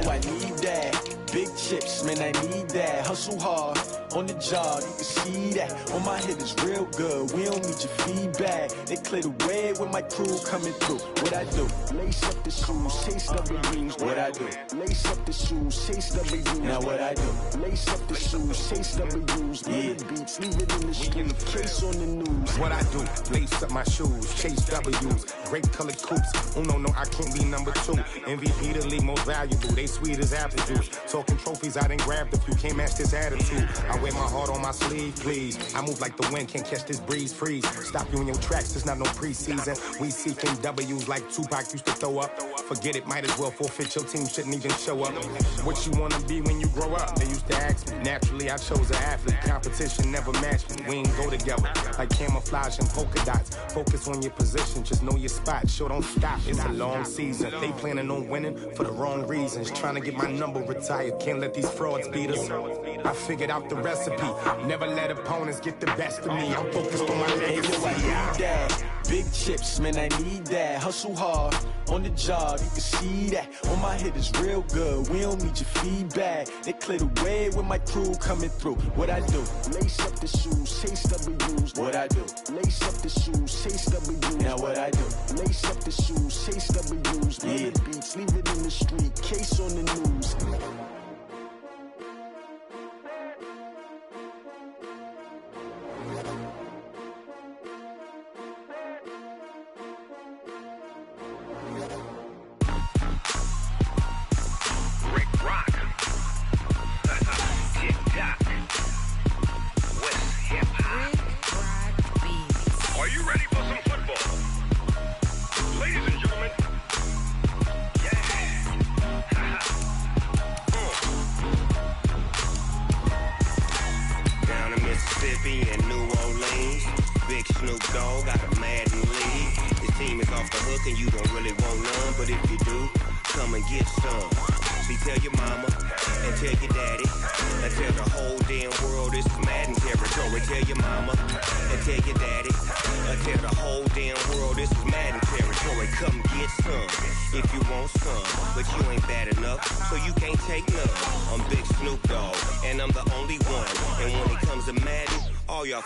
I need that. Big chips, man, I need that. Hustle hard on the job, you can see that. On my head is real good, we don't need your feedback. They clear the way when my crew coming through. What I do? Lace up the shoes, chase W's. What I do? Lace up the shoes, chase W's. Now what I do? Lace up the shoes, chase W's. Yeah, beats, leave it in the street, case on the news. What I do? Lace up my shoes, chase W's. Great colored coops. Oh no, I can't be number 2. MVP the league most valuable. They sweet as apple juice. Talking trophies, I done grabbed a few. Can't match this attitude. I wear my heart on my sleeve, please. I move like the wind, can't catch this breeze, freeze. Stop you in your tracks, there's not no preseason. We seeking W's like Tupac used to throw up. Forget it, might as well forfeit. Your team shouldn't even show up. What you wanna be when you grow up? They used to ask me. Naturally, I chose an athlete. Competition never matched me. We ain't go together like camouflage and polka dots. Focus on your position, just know your spot. Sure, don't stop. It's a long season. They planning on winning for the wrong reasons. Trying to get my number retired. Can't let these frauds beat us. I figured out the recipe. Never let opponents get the best of me. I'm focused on my legacy. I need that. Big chips, man, I need that. Hustle hard on the job, you can see that. On my head is real good, we don't need your feedback. They clear the way when my crew coming through. What I do? Lace up the shoes, chase W's. What I do? Lace up the shoes, chase W's. Now what I do? Lace up the shoes, chase W's. Yeah, beats, leave it in the street, case on the news.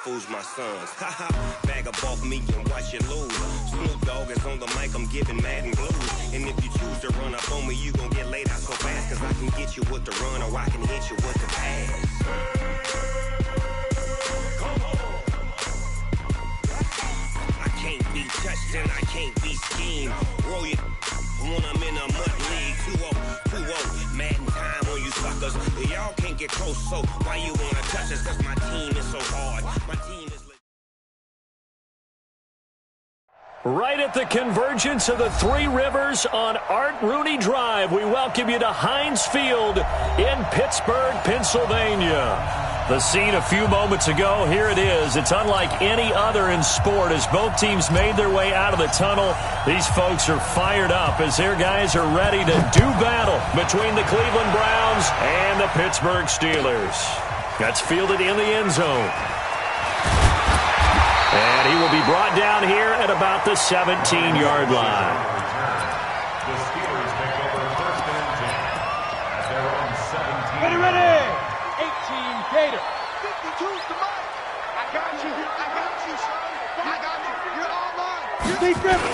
Fools my sons. Haha, bag up off me and watch you lose. Snoop Dogg is on the mic, I'm giving Madden blues. And if you choose to run up on me, you gon' get laid out so fast. Cause I can get you with the run or I can hit you with the pass. I can't be touched and I can't be schemed. Roll you when I'm in a mud league. 2-0, Madden time on you suckers. Y'all can't get close, so why you wanna touch us? Cause my team is so hard. My team is... Right at the convergence of the Three Rivers on Art Rooney Drive, we welcome you to Heinz Field in Pittsburgh, Pennsylvania. The scene a few moments ago, here it is. It's unlike any other in sport as both teams made their way out of the tunnel. These folks are fired up as their guys are ready to do battle between the Cleveland Browns and the Pittsburgh Steelers. That's fielded in the end zone. And he will be brought down here at about the 17-yard line. The Steelers take over first and 10 at their own 17. Ready! 18 Gator. 52's the mic. I got you, son. I got you. You're all mine. Deep Griffin.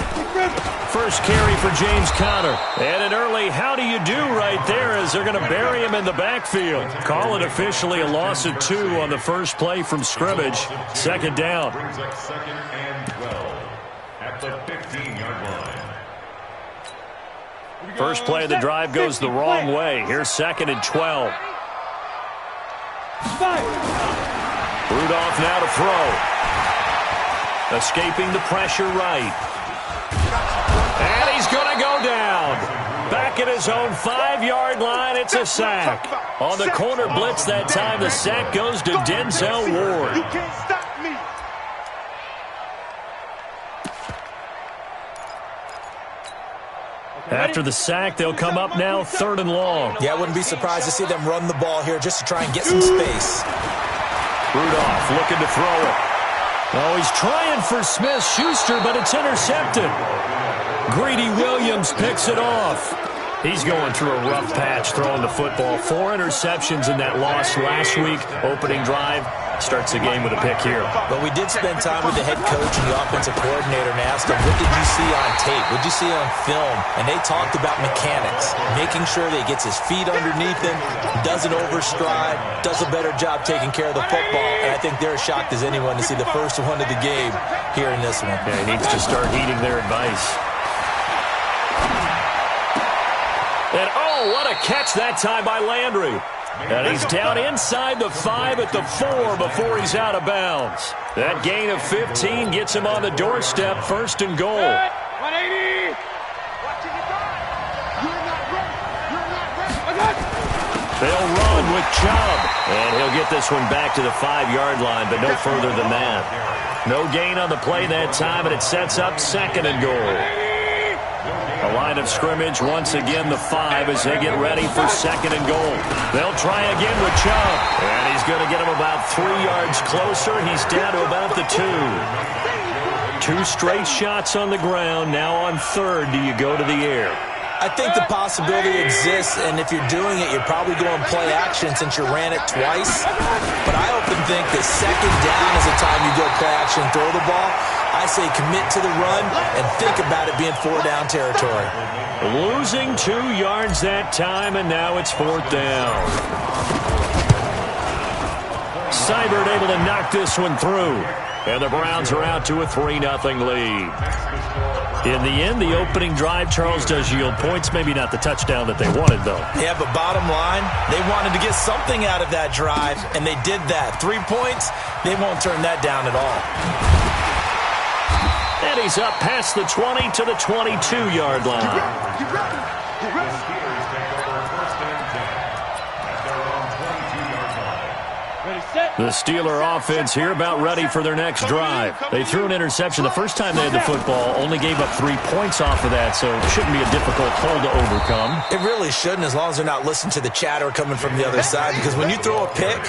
First carry for James Conner. And an early how do you do right there as they're going to bury him in the backfield. Call it officially a loss of 2 on the first play from scrimmage. Second down. Brings up second and 12 at the 15-yard line. First play of the drive goes the wrong way. Here's second and 12. Rudolph now to throw. Escaping the pressure right. And he's going to go down. Back at his own 5-yard line, it's a sack. On the corner blitz that time, the sack goes to Denzel Ward. You can't stop me. After the sack, they'll come up now 3rd and long. Yeah, I wouldn't be surprised to see them run the ball here just to try and get some space. Rudolph looking to throw it. Oh, he's trying for Smith-Schuster, but it's intercepted. Greedy Williams picks it off. He's going through a rough patch throwing the football. 4 interceptions in that loss last week. Opening drive starts the game with a pick here. But we did spend time with the head coach and the offensive coordinator and asked him, what did you see on tape? What did you see on film? And they talked about mechanics, making sure that he gets his feet underneath him, doesn't overstride, does a better job taking care of the football. And I think they're as shocked as anyone to see the first one of the game here in this one. Yeah, he needs to start heeding their advice. And, oh, what a catch that time by Landry. And he's down inside the 5 at the 4 before he's out of bounds. That gain of 15 gets him on the doorstep, 1st and goal. 180. They'll run with Chubb. And he'll get this one back to the 5-yard line, but no further than that. No gain on the play that time, and it sets up 2nd and goal. The line of scrimmage, once again, the 5 as they get ready for 2nd and goal. They'll try again with Chubb. And he's going to get him about 3 yards closer. He's down to about the 2. 2 straight shots on the ground. Now on 3rd, do you go to the air? I think the possibility exists, and if you're doing it, you're probably going play action since you ran it twice. But I often think that 2nd down is the time you go play action and throw the ball. I say commit to the run and think about it being 4-down territory. Losing 2 yards that time, and now it's 4th down. Seibert able to knock this one through. And the Browns are out to a 3-0 lead. In the end, the opening drive, Charles, does yield points. Maybe not the touchdown that they wanted, though. Yeah, but bottom line, they wanted to get something out of that drive, and they did that. 3 points, they won't turn that down at all. And he's up past the 20 to the 22-yard line. The Steeler offense here about ready for their next drive. They threw an interception the first time they had the football, only gave up 3 points off of that, so it shouldn't be a difficult hole to overcome. It really shouldn't, as long as they're not listening to the chatter coming from the other side, because when you throw a pick,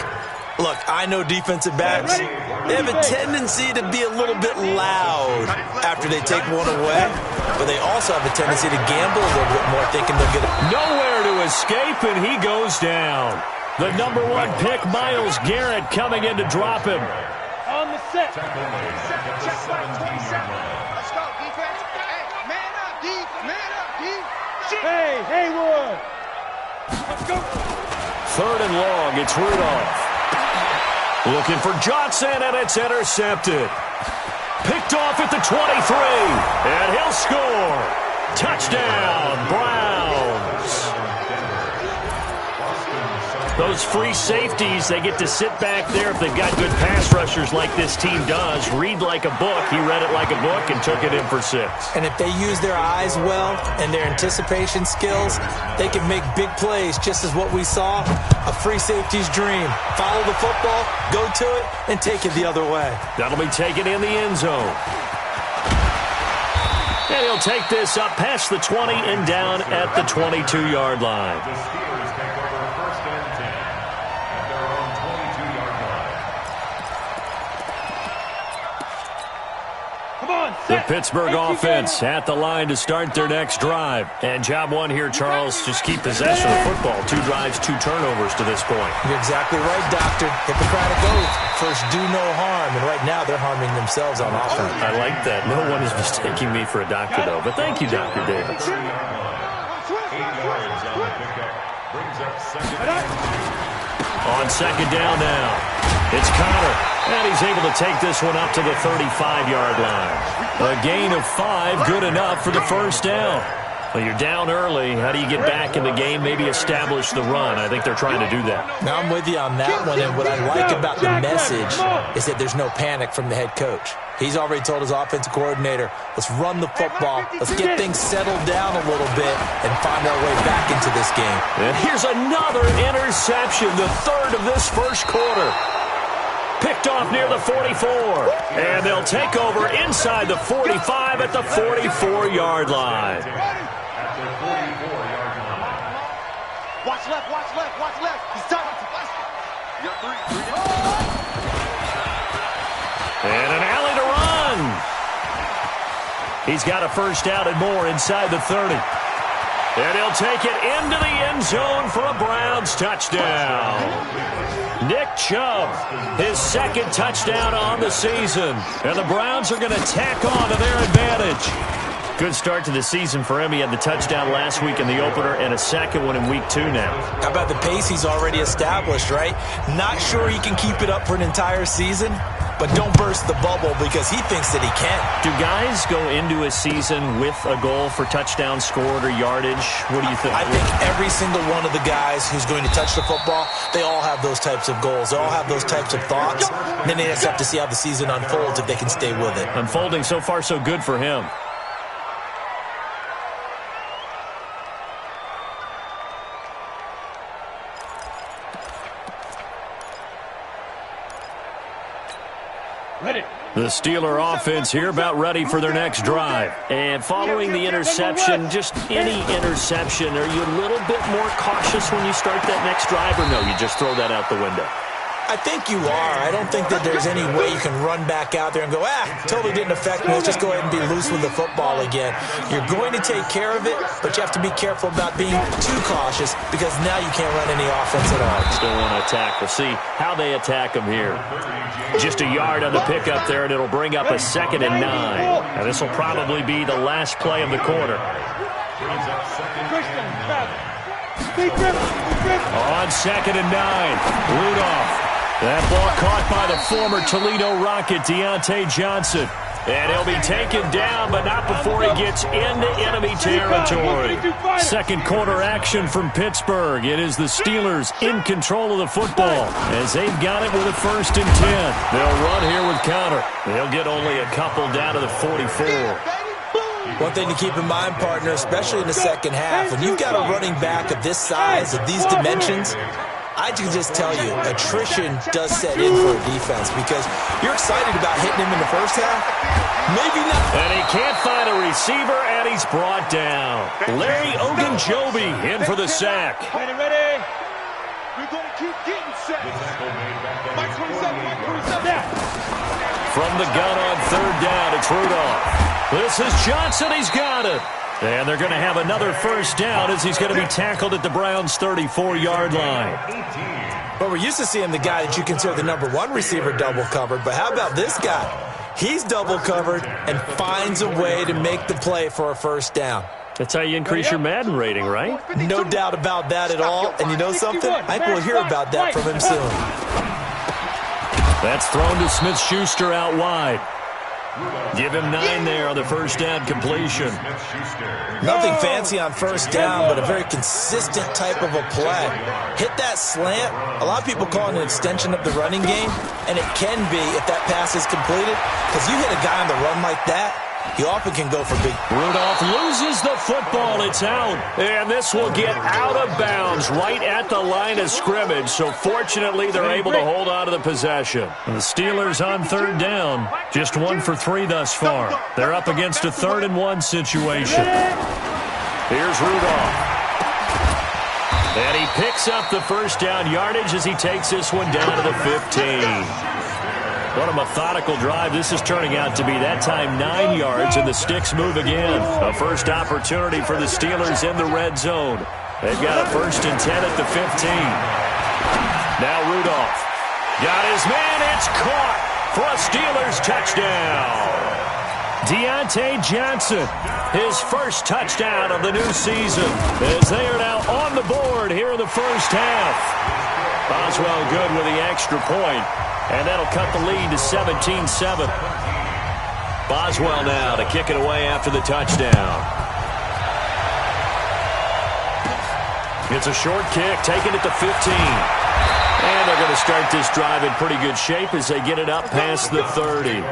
look, I know defensive backs, they have a tendency to be a little bit loud after they take one away, but they also have a tendency to gamble a little bit more, thinking they'll get it. Nowhere to escape, and he goes down. The number 1 pick, Myles Garrett, coming in to drop him. On the set. Check right, 27. Let's go, defense. Hey, man up, D. Man up, D. Hey, Haywood. Let's go. 3rd and long, it's Rudolph. Looking for Johnson, and it's intercepted. Picked off at the 23, and he'll score. Touchdown, Browns. Those free safeties, they get to sit back there if they've got good pass rushers like this team does. Read like a book. He read it like a book and took it in for 6. And if they use their eyes well and their anticipation skills, they can make big plays, just as what we saw, a free safety's dream. Follow the football, go to it, and take it the other way. That'll be taken in the end zone. And he'll take this up past the 20 and down at the 22-yard line. The Pittsburgh offense at the line to start their next drive. And job 1 here, Charles, just keep possession of the football. 2 drives, 2 turnovers to this point. You're exactly right, Doctor. Hippocratic oath. First, do no harm. And right now, they're harming themselves on offense. I like that. No one is mistaking me for a doctor, though. But thank you, Dr. Davis. On 2nd down now, it's Connor. And he's able to take this one up to the 35-yard line. A gain of 5, good enough for the 1st down. Well, you're down early. How do you get back in the game, maybe establish the run? I think they're trying to do that. Now, I'm with you on that one, and what I like about the message is that there's no panic from the head coach. He's already told his offensive coordinator, let's run the football, let's get things settled down a little bit, and find our way back into this game. And here's another interception, the 3rd of this first quarter. Picked off near the 44. And they'll take over inside the 45 at the 44-yard line. Watch left, watch left, watch left. He's done. You got 3. And an alley to run. He's got a 1st down and more inside the 30. And he'll take it into the end zone for a Browns touchdown. Nick Chubb, his second touchdown on the season. And the Browns are going to tack on to their advantage. Good start to the season for him. He had the touchdown last week in the opener and a second one in week 2 now. How about the pace he's already established, right? Not sure he can keep it up for an entire season, but don't burst the bubble because he thinks that he can. Do guys go into a season with a goal for touchdown scored or yardage? What do you think? I think every single one of the guys who's going to touch the football, they all have those types of goals. They all have those types of thoughts. And then they just have to see how the season unfolds if they can stay with it. Unfolding so far so good for him. Ready. The Steeler offense here about ready for their next drive. And following the interception, just any interception, are you a little bit more cautious when you start that next drive, or no, you just throw that out the window? I think you are. I don't think that there's any way you can run back out there and go, totally didn't affect me. Let's just go ahead and be loose with the football again. You're going to take care of it, but you have to be careful about being too cautious because now you can't run any offense at all. Still want to attack. We'll see how they attack them here. Just a yard on the pickup there, and it'll bring up a 2nd and 9. And this will probably be the last play of the quarter. On 2nd and 9, Rudolph. That ball caught by the former Toledo Rocket, Deontay Johnson. And he'll be taken down, but not before he gets into enemy territory. Second quarter action from Pittsburgh. It is the Steelers in control of the football as they've got it with a 1st and 10. They'll run here with Connor. They'll get only a couple down to the 44. One thing to keep in mind, partner, especially in the second half, when you've got a running back of this size, of these dimensions, I can just tell you, attrition does set in for a defense because you're excited about hitting him in the first half. Maybe not. And he can't find a receiver, and he's brought down. Larry Ogunjobi in for the sack. Ready. We're going to keep getting set. Mike 27, Mike 27. Now. From the gun on 3rd down, it's Rudolph. This is Johnson. He's got it. And they're going to have another 1st down as he's going to be tackled at the Browns' 34-yard line. Well, we're used to seeing the guy that you consider the number 1 receiver double covered, but how about this guy? He's double covered and finds a way to make the play for a 1st down. That's how you increase your Madden rating, right? No doubt about that at all. And you know something? I think we'll hear about that from him soon. That's thrown to Smith-Schuster out wide. Give him 9 there on the 1st down completion. Nothing fancy on 1st down, but a very consistent type of a play. Hit that slant. A lot of people call it an extension of the running game, and it can be if that pass is completed, because you hit a guy on the run like that, he often can go for big. Rudolph loses the football. It's out. And this will get out of bounds right at the line of scrimmage. So fortunately, they're able to hold on to the possession. And the Steelers on 3rd down. Just 1 for 3 thus far. They're up against a 3rd and 1 situation. Here's Rudolph. And he picks up the 1st down yardage as he takes this one down to the 15. What a methodical drive this is turning out to be. That time 9 yards, and the sticks move again. A first opportunity for the Steelers in the red zone. They've got a 1st and 10 at the 15. Now Rudolph. Got his man. It's caught for a Steelers touchdown. Deontay Johnson, his 1st touchdown of the new season, as they are now on the board here in the 1st half. Boswell good with the extra point. And that'll cut the lead to 17-7. Boswell now to kick it away after the touchdown. It's a short kick, taken at the 15. And they're going to start this drive in pretty good shape as they get it up past the 30.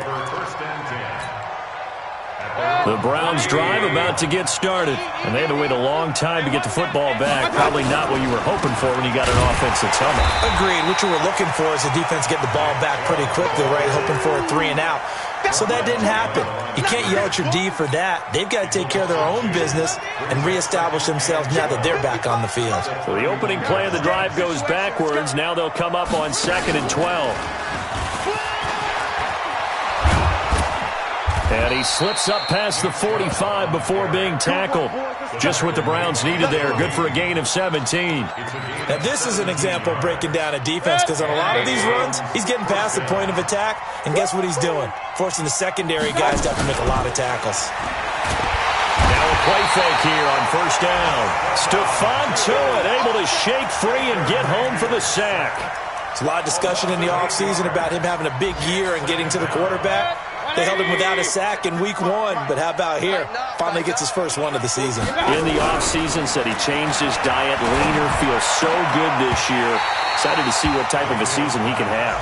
The Browns drive about to get started. And they had to wait a long time to get the football back. Probably not what you were hoping for when you got an offense that's humming. Agreed. What you were looking for is the defense get the ball back pretty quickly, right? Hoping for a 3 and out. So that didn't happen. You can't yell at your D for that. They've got to take care of their own business and reestablish themselves now that they're back on the field. So the opening play of the drive goes backwards. Now they'll come up on 2nd and 12. And he slips up past the 45 before being tackled. Just what the Browns needed there. Good for a gain of 17. Now, this is an example of breaking down a defense, because on a lot of these runs, he's getting past the point of attack, and guess what he's doing? Forcing the secondary guys to have to make a lot of tackles. Now a play fake here on first down. Stephon Tuitt able to shake free and get home for the sack. There's a lot of discussion in the offseason about him having a big year and getting to the quarterback. They held him without a sack in week 1, but how about here? Finally gets his first one of the season. In the offseason, said he changed his diet, leaner, feels so good this year. Excited to see what type of a season he can have.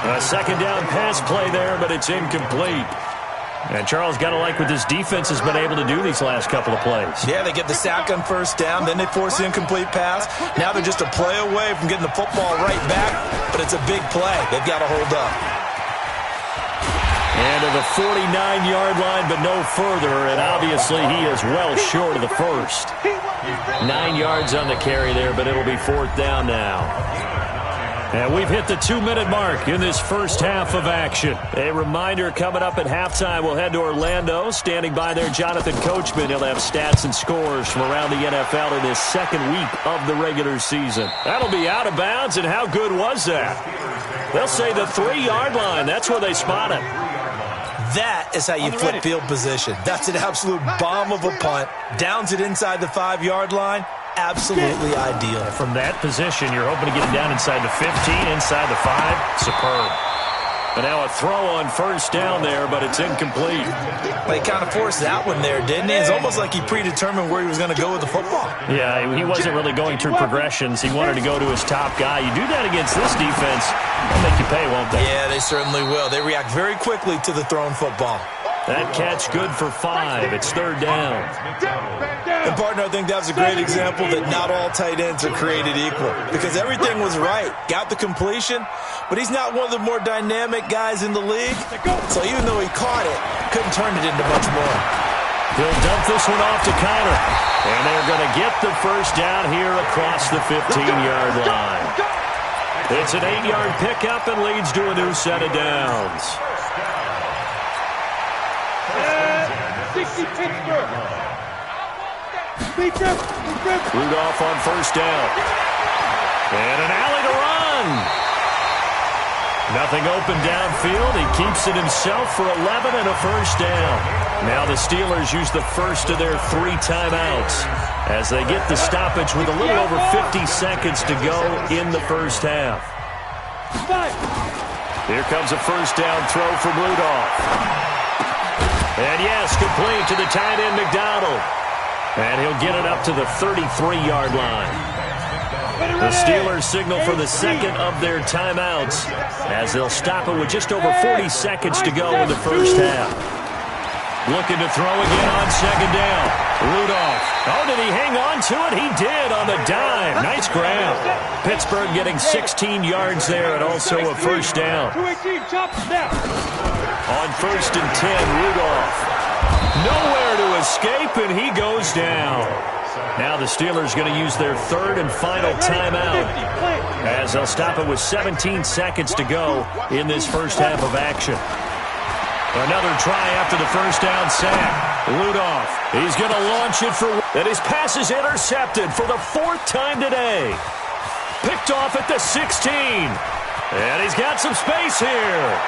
A second down pass play there, but it's incomplete. And Charles, got to like what this defense has been able to do these last couple of plays. Yeah, they get the sack on first down, then they force the incomplete pass. Now they're just a play away from getting the football right back, but it's a big play. They've got to hold up. And to the 49-yard line, but no further, and obviously he is well short of the first. 9 yards on the carry there, but it'll be fourth down now. And we've hit the 2-minute mark in this first half of action. A reminder, coming up at halftime, we'll head to Orlando. Standing by there, Jonathan Coachman. He'll have stats and scores from around the NFL in this second week of the regular season. That'll be out of bounds, and how good was that? They'll say the 3-yard line. That's where they spot it. That is how you flip field position. That's an absolute bomb of a punt. Downs it inside the 5-yard line. Absolutely ideal. From that position, you're hoping to get it down inside the 15, inside the 5. Superb. But now a throw on first down there, but it's incomplete. Well, he kind of forced that one there, didn't he? It's almost like he predetermined where he was going to go with the football. Yeah, he wasn't really going through progressions. He wanted to go to his top guy. You do that against this defense, they'll make you pay, won't they? Yeah, they certainly will. They react very quickly to the thrown football. That catch good for 5. It's third down. And, partner, I think that was a great example that not all tight ends are created equal, because everything was right. Got the completion, but he's not one of the more dynamic guys in the league. So even though he caught it, couldn't turn it into much more. He'll dump this one off to Connor. And they're going to get the first down here across the 15-yard line. It's an 8-yard pickup and leads to a new set of downs. 60 Pittsburgh. Rudolph on first down. And an alley to run. Nothing open downfield. He keeps it himself for 11 and a first down. Now the Steelers use the first of their 3 timeouts as they get the stoppage with a little over 50 seconds to go in the first half. Here comes a first down throw from Rudolph. And yes, complete to the tight end, McDonald. And he'll get it up to the 33-yard line. The Steelers signal for the second of their timeouts as they'll stop it with just over 40 seconds to go in the first half. Looking to throw again on second down. Rudolph. Oh, did he hang on to it? He did on the dime. Nice grab. Pittsburgh getting 16 yards there and also a first down. On first and 10, Rudolph. Nowhere to escape, and he goes down. Now the Steelers going to use their third and final timeout as they'll stop it with 17 seconds to go in this first half of action. Another try after the first down sack. Rudolph, he's going to launch it for... And his pass is intercepted for the 4th time today. Picked off at the 16. And he's got some space here.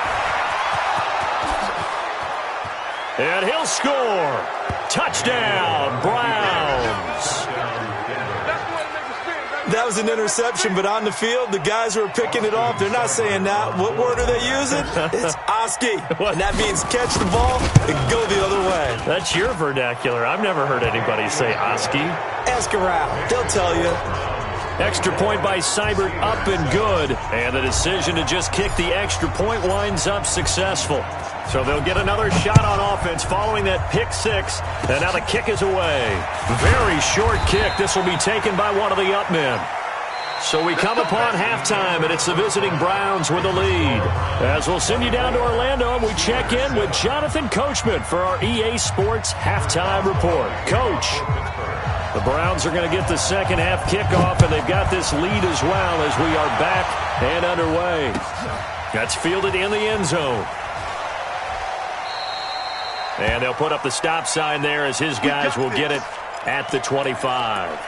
And he'll score. Touchdown, Browns. That was an interception, but on the field, the guys who are picking it off, they're not saying that. What word are they using? It's Oski. And that means catch the ball and go the other way. That's your vernacular. I've never heard anybody say Oski. Ask around. They'll tell you. Extra point by Seibert, up and good. And the decision to just kick the extra point winds up successful. So they'll get another shot on offense following that pick 6. And now the kick is away. Very short kick. This will be taken by one of the up men. So we come upon halftime, and it's the visiting Browns with the lead. As we'll send you down to Orlando, and we check in with Jonathan Coachman for our EA Sports Halftime Report. Coach, the Browns are going to get the second half kickoff, and they've got this lead as well as we are back and underway. That's fielded in the end zone. And they'll put up the stop sign there as his guys will get it at the 25.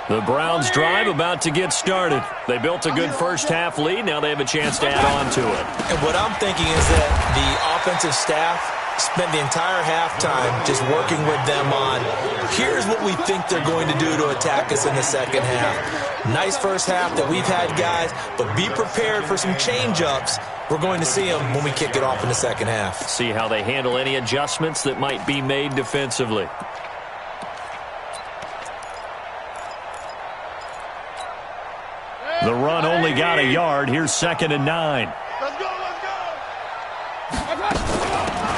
The Browns drive about to get started. They built a good first-half lead. Now they have a chance to add on to it. And what I'm thinking is that the offensive staff spent the entire halftime just working with them on, here's what we think they're going to do to attack us in the second half. Nice first half that we've had, guys, but be prepared for some change-ups. We're going to see them when we kick it off in the second half. See how they handle any adjustments that might be made defensively. The run only got a yard. Here's 2nd and 9. Let's go, let's go.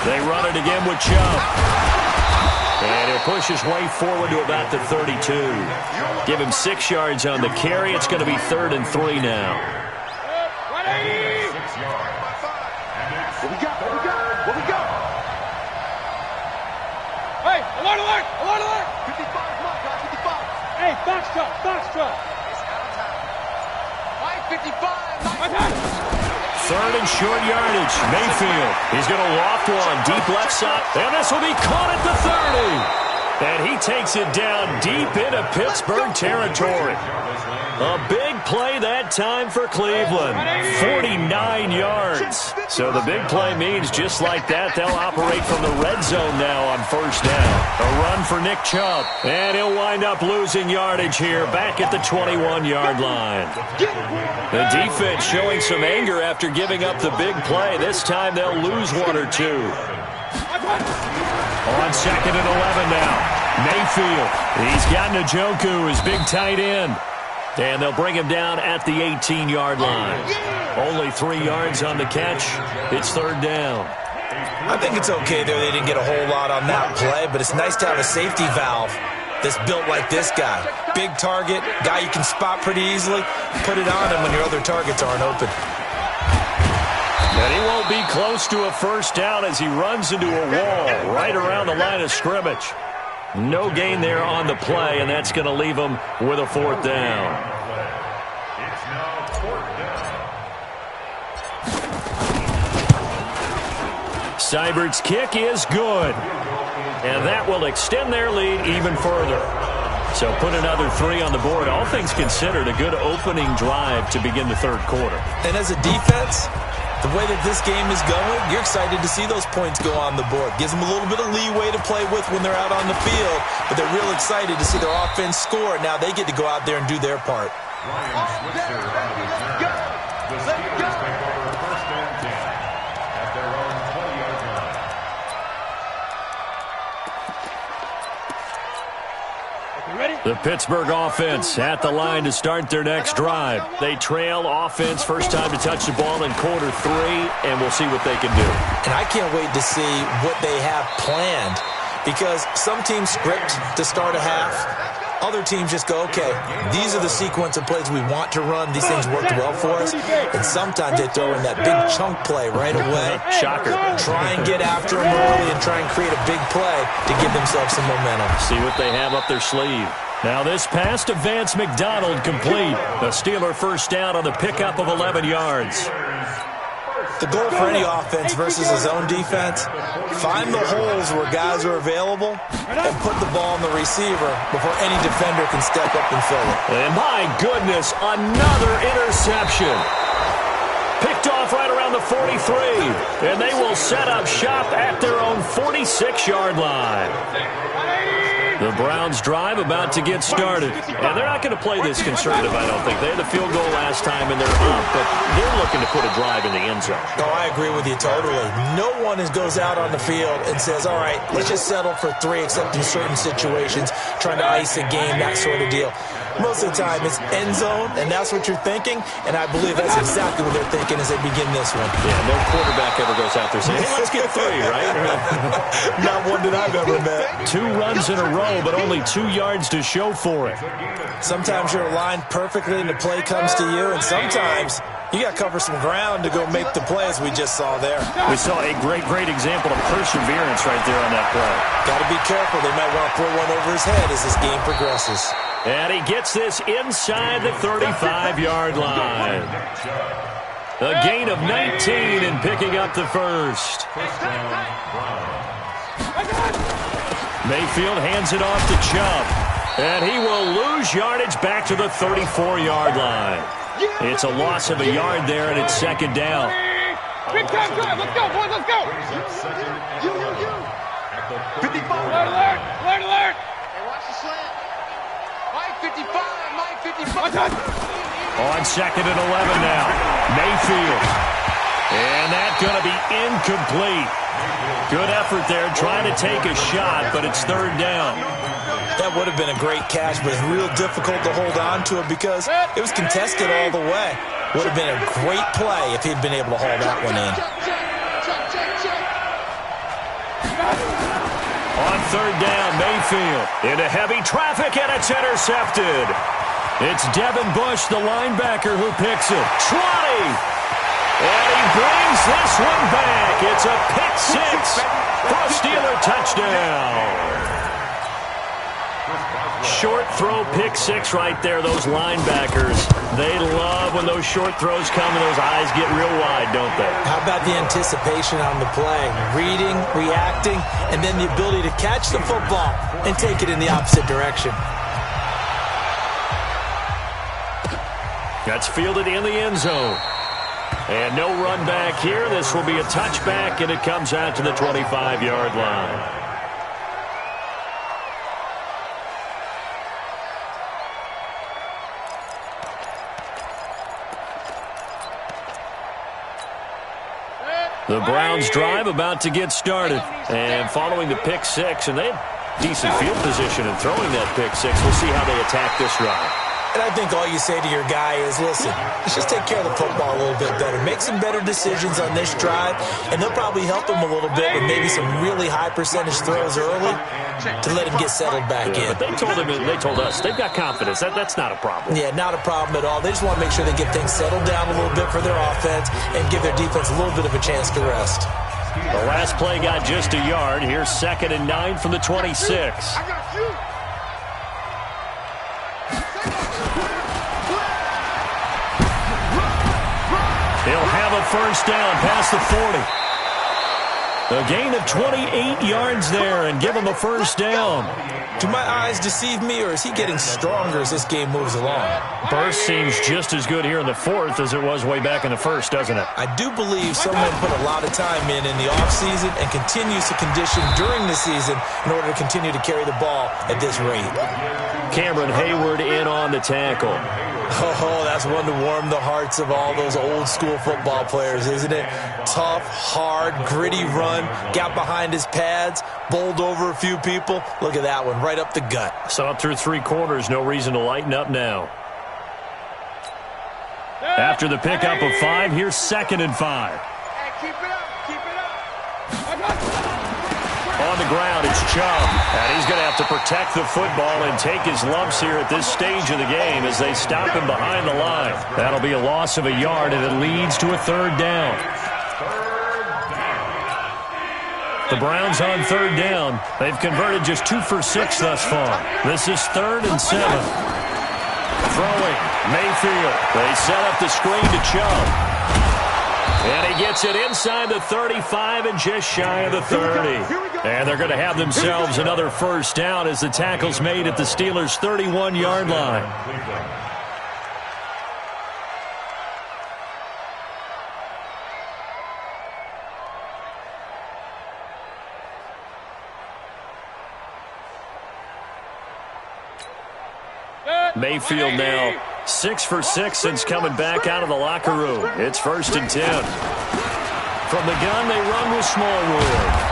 They run it again with Chubb. And he'll push his way forward to about the 32. Give him 6 yards on the carry. It's going to be 3rd and 3 now. What we got? What we got? What we got? Hey, alert, alert, alert, alert. 55, come on, guys, 55. Hey, box truck, box truck. 3rd and short yardage. Mayfield. He's going to loft one. Deep left side. And this will be caught at the 30. And he takes it down deep into Pittsburgh territory. A big play that time for Cleveland. 49 yards. So the big play means just like that, they'll operate from the red zone now on 1st down. A run for Nick Chubb. And he'll wind up losing yardage here back at the 21-yard line. The defense showing some anger after giving up the big play. This time they'll lose 1 or 2. On 2nd and 11 now. Mayfield. He's got Njoku, his big tight end. And they'll bring him down at the 18-yard line. Only 3 yards on the catch. It's 3rd down. I think it's okay there. They didn't get a whole lot on that play, but it's nice to have a safety valve that's built like this guy. Big target, guy you can spot pretty easily. Put it on him when your other targets aren't open. And he won't be close to a 1st down as he runs into a wall right around the line of scrimmage. No gain there on the play, and that's going to leave him with a 4th down. It's now 4th down. Seibert's kick is good. And that will extend their lead even further. So put another 3 on the board. All things considered, a good opening drive to begin the 3rd quarter. And as a defense, the way that this game is going, you're excited to see those points go on the board. Gives them a little bit of leeway to play with when they're out on the field, but they're real excited to see their offense score. Now they get to go out there and do their part. Ryan Switzer on the return. The Steelers take over 1st and 10 at their own 20-yard line. The Pittsburgh offense at the line to start their next drive. They trail offense, first time to touch the ball in quarter 3, and we'll see what they can do. And I can't wait to see what they have planned, because some teams script to start a half. Other teams just go, okay, these are the sequence of plays we want to run. These things worked well for us. And sometimes they throw in that big chunk play right away. Shocker. Try and get after them early and try and create a big play to give themselves some momentum. See what they have up their sleeve. Now this pass to Vance McDonald complete. A Steeler 1st down on the pickup of 11 yards. The goal for any offense versus his own defense, find the holes where guys are available and put the ball on the receiver before any defender can step up and fill it. And my goodness, another interception. Picked off right around the 43. And they will set up shop at their own 46-yard line. The Browns drive about to get started. And they're not going to play this conservative, I don't think. They had the field goal last time, and they're up. But they're looking to put a drive in the end zone. Oh, I agree with you totally. No one goes out on the field and says, all right, let's just settle for 3, except in certain situations, trying to ice a game, that sort of deal. Most of the time, it's end zone, and that's what you're thinking. And I believe that's exactly what they're thinking as they begin this one. Yeah, no quarterback ever goes out there saying, hey, let's get 3, right? Not one that I've ever met. 2 runs in a row, but only 2 yards to show for it. Sometimes you're aligned perfectly and the play comes to you, and sometimes You got to cover some ground to go make the plays we just saw there. We saw a great example of perseverance right there on that play. Got to be careful. They might want to throw one over his head as this game progresses. And he gets this inside the 35-yard line. A gain of 19 and picking up the first. Mayfield hands it off to Chubb. And he will lose yardage back to the 34-yard line. It's a loss of a yard there, and it's second down. Big time drive. Let's go, boys. Let's go. You. 55. Alert. Hey, watch the slant. Mike 55. On second and 11 now. Mayfield. And that's going to be incomplete. Good effort there trying to take a shot, but it's third down. That would have been a great catch, but it's real difficult to hold on to it because it was contested all the way. Would have been a great play if he'd been able to haul that one in. On third down, Mayfield into heavy traffic, and it's intercepted. It's Devin Bush, the linebacker, who picks it. 20! And he brings this one back. It's a pick six for a Steeler touchdown. Short throw pick six right there, those linebackers. They love when those short throws come and those eyes get real wide, don't they? How about the anticipation on the play? Reading, reacting, and then the ability to catch the football and take it in the opposite direction. That's fielded in the end zone. And no run back here. This will be a touchback, and it comes out to the 25-yard line. The Browns drive about to get started. And following the pick six, and they had decent field position in throwing that pick six. We'll see how they attack this drive. And I think all you say to your guy is, listen, let's just take care of the football a little bit better. Make some better decisions on this drive, and they'll probably help him a little bit with maybe some really high percentage throws early to let him get settled back in. But they told us, they've got confidence. That's not a problem. Yeah, not a problem at all. They just want to make sure they get things settled down a little bit for their offense and give their defense a little bit of a chance to rest. The last play got just a yard. Here's 2nd and 9 from the 26. I got you. He'll have a first down past the 40. A gain of 28 yards there and give him a first down. Do my eyes deceive me, or is he getting stronger as this game moves along? Burst seems just as good here in the fourth as it was way back in the first, doesn't it? I do believe someone put a lot of time in the offseason and continues to condition during the season in order to continue to carry the ball at this rate. Cameron Hayward in on the tackle. Oh, that's one to warm the hearts of all those old-school football players, isn't it? Tough, hard, gritty run, got behind his pads, bowled over a few people. Look at that one, right up the gut. Saw it through 3 quarters, no reason to lighten up now. After the pickup of 5, here's 2nd and 5. Hey, keep it up. On the ground, it's Chubb. And he's going to have to protect the football and take his lumps here at this stage of the game as they stop him behind the line. That'll be a loss of a yard, and it leads to a 3rd down. The Browns on 3rd down. They've converted just 2 for 6 thus far. This is 3rd and 7. Throwing, Mayfield. They set up the screen to Chubb. And he gets it inside the 35 and just shy of the 30. And they're going to have themselves another first down as the tackle's made at the Steelers' 31-yard line. Mayfield now 6 for 6 since coming back out of the locker room. It's 1st and 10. From the gun, they run with Smallwood.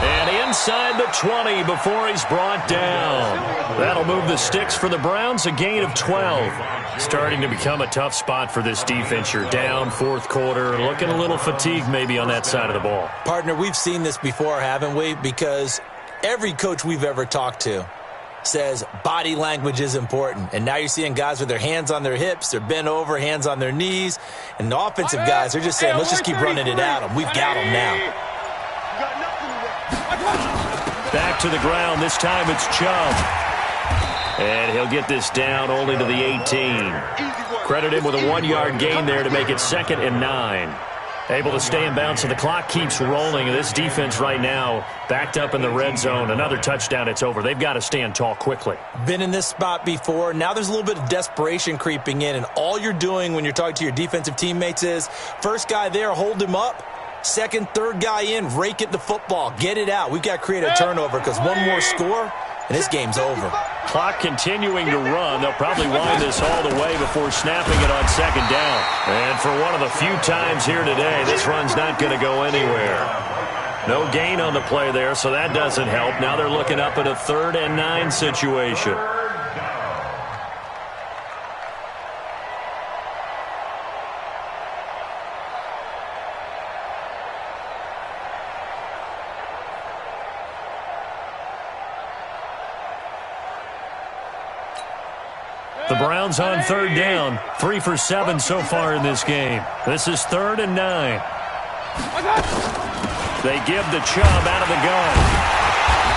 And inside the 20 before he's brought down. That'll move the sticks for the Browns, a gain of 12. Starting to become a tough spot for this defense. You're down 4th quarter, looking a little fatigued maybe on that side of the ball. Partner, we've seen this before, haven't we? Because every coach we've ever talked to says body language is important. And now you're seeing guys with their hands on their hips, they're bent over, hands on their knees. And the offensive guys, they're just saying, let's just keep running it at them. We've got them now. Back to the ground. This time it's Chubb. And he'll get this down only to the 18. Credit him with a 1-yard gain there to make it 2nd and 9. Able to stay in bounds, so the clock keeps rolling. And this defense right now backed up in the red zone. Another touchdown, it's over. They've got to stand tall quickly. Been in this spot before. Now there's a little bit of desperation creeping in. And all you're doing when you're talking to your defensive teammates is, first guy there, hold him up. Second, third guy in, rake at the football. Get it out. We've got to create a turnover because one more score, and this game's over. Clock continuing to run. They'll probably wind this all the way before snapping it on 2nd down. And for one of the few times here today, this run's not going to go anywhere. No gain on the play there, so that doesn't help. Now they're looking up at a 3rd and 9 situation. The Browns on 3rd down. 3 for 7 so far in this game. This is 3rd and 9. They give the Chubb out of the gun.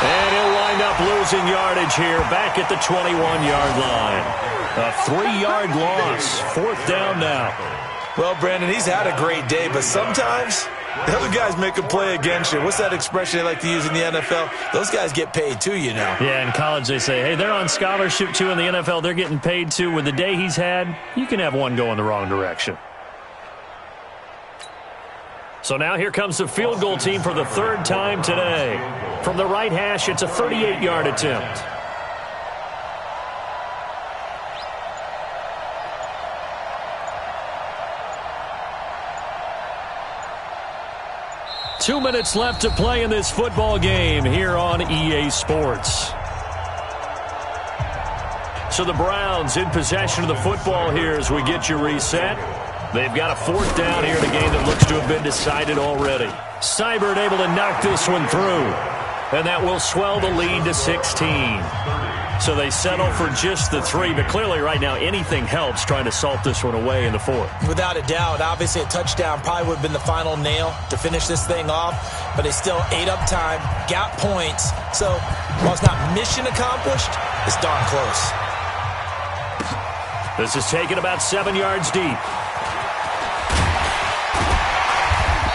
And he'll wind up losing yardage here back at the 21-yard line. A 3-yard loss. 4th down now. Well, Brandon, he's had a great day, but sometimes the other guys make a play against you. What's that expression they like to use in the NFL? Those guys get paid too, you know. Yeah, in college they say, hey, they're on scholarship too. In the NFL, they're getting paid too. With the day he's had, you can have one go in the wrong direction. So now here comes the field goal team for the 3rd time today. From the right hash, it's a 38-yard attempt. Two minutes left to play in this football game here on EA Sports. So the Browns in possession of the football here as we get you reset. They've got a 4th down here in a game that looks to have been decided already. Seibert able to knock this one through. And that will swell the lead to 16. So they settle for just the 3, but clearly right now anything helps trying to salt this one away in the 4th. Without a doubt, obviously a touchdown probably would have been the final nail to finish this thing off, but they still ate up time, got points. So while it's not mission accomplished, it's darn close. This is taken about 7 yards deep.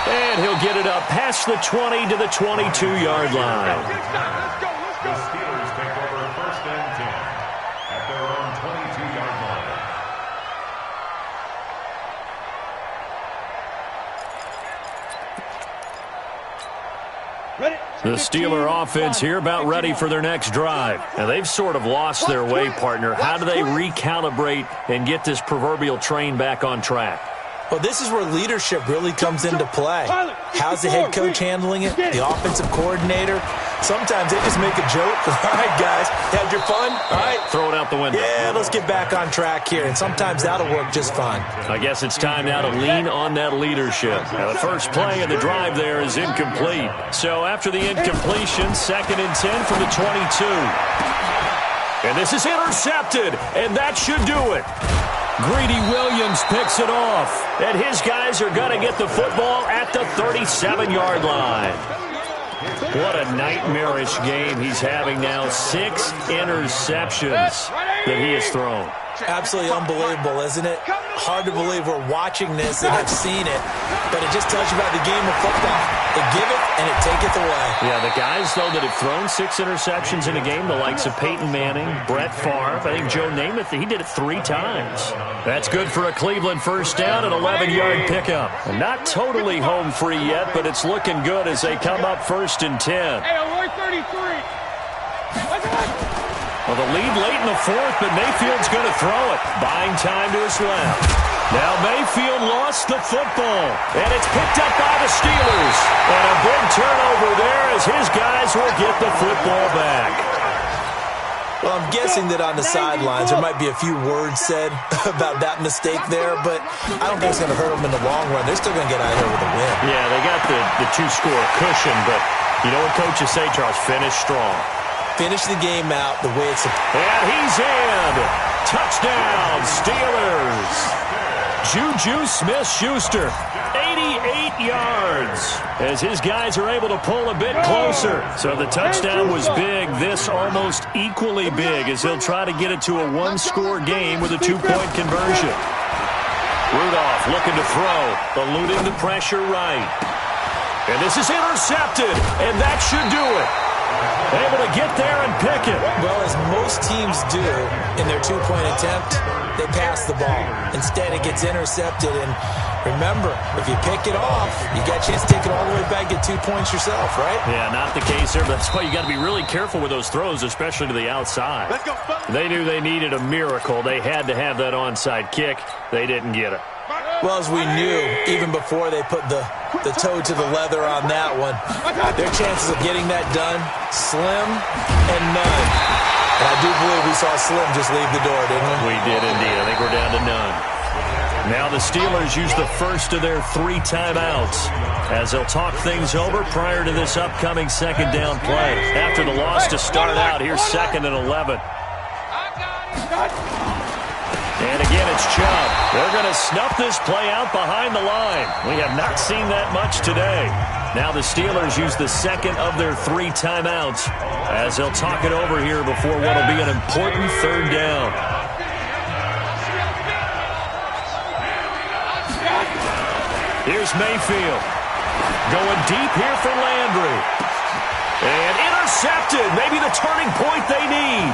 And he'll get it up past the 20 to the 22-yard line. The Steelers take over 1st and 10 at their own 22-yard line. The Steeler offense here about ready for their next drive. And they've sort of lost their way, partner. How do they recalibrate and get this proverbial train back on track? Well, this is where leadership really comes into play. How's the head coach handling it? The offensive coordinator? Sometimes they just make a joke. All right, guys, had your fun? All right. Throw it out the window. Yeah, let's get back on track here. And sometimes that'll work just fine. I guess it's time now to lean on that leadership. Now, the first play of the drive there is incomplete. So after the incompletion, 2nd and 10 from the 22. And this is intercepted, and that should do it. Greedy Williams picks it off, and his guys are going to get the football at the 37-yard line. What a nightmarish game he's having now. 6 interceptions that he has thrown. Absolutely unbelievable, isn't it? Hard to believe we're watching this and have seen it, but it just tells you about the game of football. They give it and it taketh away. Yeah, the guys, though, that have thrown 6 interceptions in a game, the likes of Peyton Manning, Brett Favre, I think Joe Namath, he did it 3 times. That's good for a Cleveland 1st down, an 11-yard pickup. And not totally home free yet, but it's looking good as they come up 1st and 10. Hey, I'm 33. Well, the lead late in the 4th, but Mayfield's going to throw it. Buying time to his left. Now Mayfield lost the football, and it's picked up by the Steelers. And a big turnover there as his guys will get the football back. Well, I'm guessing that on the sidelines there might be a few words said about that mistake there, but I don't think it's going to hurt them in the long run. They're still going to get out of here with a win. Yeah, they got the 2-score cushion, but you know what coaches say, Charles? Finish strong. finish the game out the way it's supposed to. And he's in. Touchdown, Steelers. Juju Smith-Schuster, 88 yards, as his guys are able to pull a bit closer. So the touchdown was big. This almost equally big, as he'll try to get it to a one-score game with a two-point conversion. Rudolph looking to throw, eluding the pressure right. And this is intercepted, and that should do it. Able to get there and pick it. Well, as most teams do in their two-point attempt, they pass the ball. Instead, it gets intercepted. And remember, if you pick it off, you got a chance to take it all the way back, get 2 points yourself, right? Yeah, not the case there, but that's why you got to be really careful with those throws, especially to the outside. Let's go. They knew they needed a miracle. They had to have that onside kick. They didn't get it. Well, as we knew, even before they put the toe to the leather on that one, their chances of getting that done, slim and none. And I do believe we saw Slim just leave the door, didn't we? We did indeed. I think we're down to none. Now the Steelers use the first of their 3 timeouts as they'll talk things over prior to this upcoming second down play. After the loss to start out, here's 2nd and 11. And again, it's Chubb. They're going to snuff this play out behind the line. We have not seen that much today. Now the Steelers use the second of their 3 timeouts as they'll talk it over here before what will be an important third down. Here's Mayfield. Going deep here for Landry. And intercepted. Maybe the turning point they need.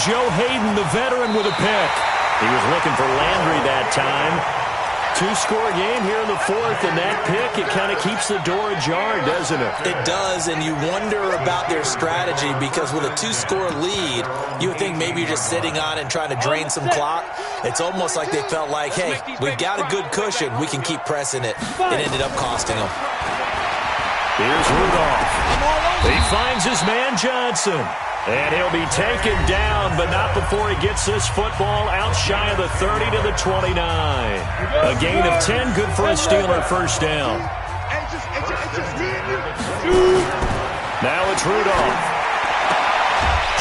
Joe Hayden, the veteran, with a pick. He was looking for Landry that time. 2-score game here in the 4th, and that pick, it kind of keeps the door ajar, doesn't it? It does, and you wonder about their strategy because with a 2-score lead, you would think maybe you're just sitting on it and trying to drain some clock. It's almost like they felt like, hey, we've got a good cushion. We can keep pressing it. It ended up costing them. Here's Rudolph. He finds his man Johnson. And he'll be taken down, but not before he gets this football out shy of the 30 to the 29. A gain of 10, good for a Steeler first down. Now it's Rudolph.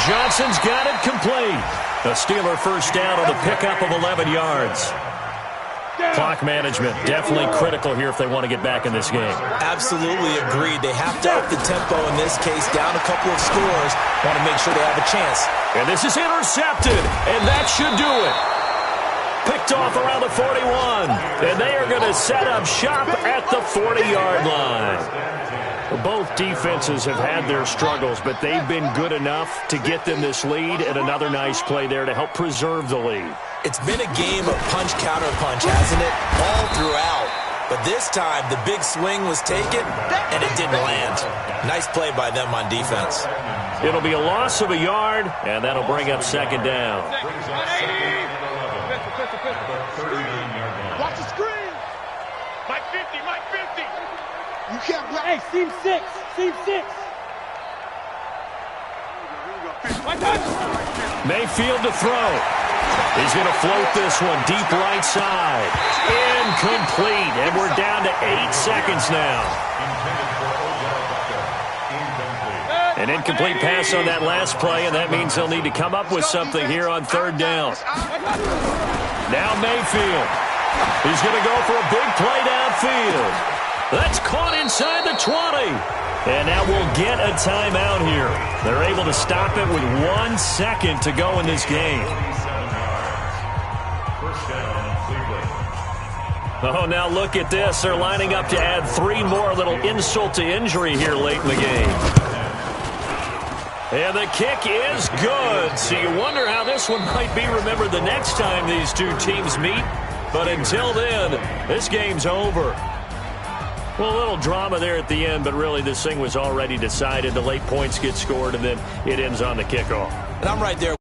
Johnson's got it complete. A Steeler first down on the pickup of 11 yards. Clock management, definitely critical here if they want to get back in this game. Absolutely agreed. They have to up the tempo in this case, down a couple of scores. Want to make sure they have a chance. And this is intercepted, and that should do it. Picked off around the 41, and they are going to set up shop at the 40-yard line. Both defenses have had their struggles, but they've been good enough to get them this lead, and another nice play there to help preserve the lead. It's been a game of punch-counter-punch, hasn't it? All throughout. But this time, the big swing was taken, and it didn't land. Nice play by them on defense. It'll be a loss of a yard, and that'll bring up second down. Watch the screen. Mike 50, Mike 50. You can't block. Hey, seam 6, seam 6. Mayfield to throw. He's going to float this one deep right side. Incomplete, and we're down to 8 seconds now. An incomplete pass on that last play, and that means they'll need to come up with something here on third down. Now Mayfield. He's going to go for a big play downfield. That's caught inside the 20. And now we'll get a timeout here. They're able to stop it with 1 second to go in this game. Oh, now look at this. They're lining up to add 3 more, a little insult to injury here late in the game. And the kick is good. So you wonder how this one might be remembered the next time these two teams meet. But until then, this game's over. Well, a little drama there at the end, but really this thing was already decided. The late points get scored, and then it ends on the kickoff. And I'm right there.